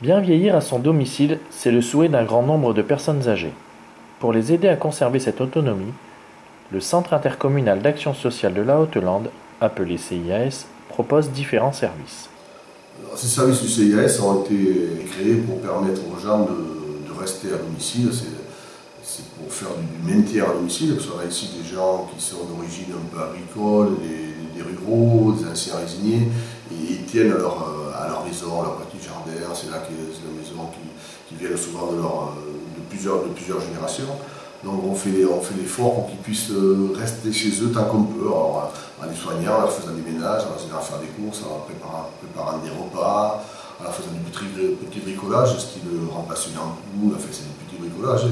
Bien vieillir à son domicile, c'est le souhait d'un grand nombre de personnes âgées. Pour les aider à conserver cette autonomie, le Centre intercommunal d'action sociale de la Haute-Lande, appelé CIAS, propose différents services. Alors, ces services du CIAS ont été créés pour permettre aux gens de rester à domicile. C'est pour faire du maintien à domicile, parce qu'on a ici des gens qui sont d'origine un peu agricole, des ruraux, des anciens résiniers, et ils tiennent à leur maison, à leur petit jardin. C'est là que c'est la maison qui viennent souvent de plusieurs générations. Donc on fait l'effort pour qu'ils puissent rester chez eux tant qu'on peut, alors, en les soignant, en leur faisant des ménages, en les aidant à faire des courses, en leur préparant des repas, en leur faisant du petit bricolage, style remplacer une ampoule, enfin c'est du petit bricolage.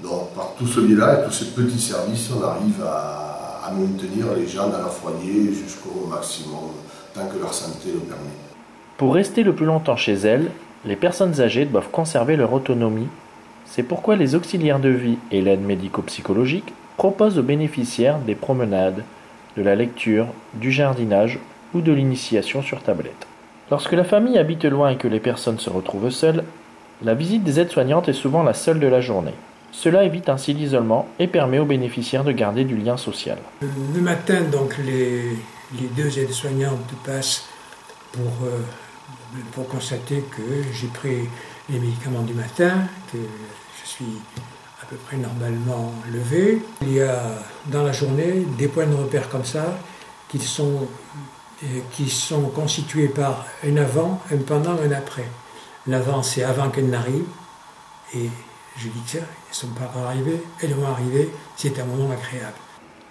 Donc par tout ce lien-là et tous ces petits services, on arrive à maintenir les gens dans leur foyer jusqu'au maximum, tant que leur santé le permet. Pour rester le plus longtemps chez elles, les personnes âgées doivent conserver leur autonomie. C'est pourquoi les auxiliaires de vie et l'aide médico-psychologique proposent aux bénéficiaires des promenades, de la lecture, du jardinage ou de l'initiation sur tablette. Lorsque la famille habite loin et que les personnes se retrouvent seules, la visite des aides-soignantes est souvent la seule de la journée. Cela évite ainsi l'isolement et permet aux bénéficiaires de garder du lien social. Le matin, donc, les deux aides-soignantes passent pour constater que j'ai pris les médicaments du matin, que je suis à peu près normalement levé. Il y a dans la journée des points de repère comme ça qui sont constitués par un avant, un pendant, un après. L'avant, c'est avant qu'elle n'arrive, et je dis tiens, elles ne sont pas encore arrivées, elles vont arriver, c'est un moment agréable.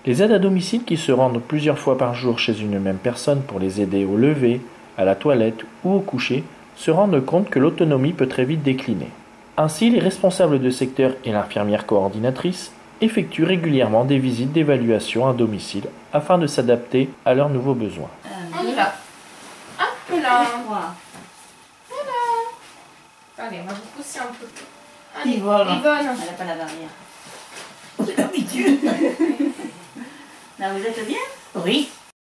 Les aides à domicile qui se rendent plusieurs fois par jour chez une même personne pour les aider au lever, à la toilette ou au coucher se rendent compte que l'autonomie peut très vite décliner. Ainsi, les responsables de secteur et l'infirmière coordinatrice effectuent régulièrement des visites d'évaluation à domicile afin de s'adapter à leurs nouveaux besoins. On y va. Hop là. Voilà. Allez, on va vous pousser un peu. Allez, Yvonne. Elle n'a pas la barrière. C'est l'habitude. Là, vous êtes bien? Oui.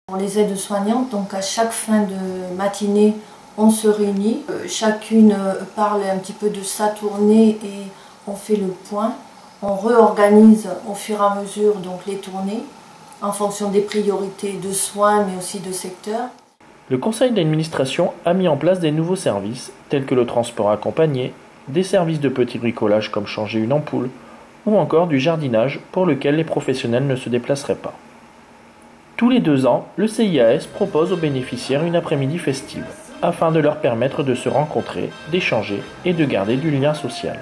Pour les aides-soignantes, donc à chaque fin de matinée, on se réunit. Chacune parle un petit peu de sa tournée et on fait le point. On réorganise au fur et à mesure donc les tournées en fonction des priorités de soins mais aussi de secteur. Le conseil d'administration a mis en place des nouveaux services tels que le transport accompagné, des services de petit bricolage comme changer une ampoule ou encore du jardinage pour lequel les professionnels ne se déplaceraient pas. Tous les 2 ans, le CIAS propose aux bénéficiaires une après-midi festive afin de leur permettre de se rencontrer, d'échanger et de garder du lien social.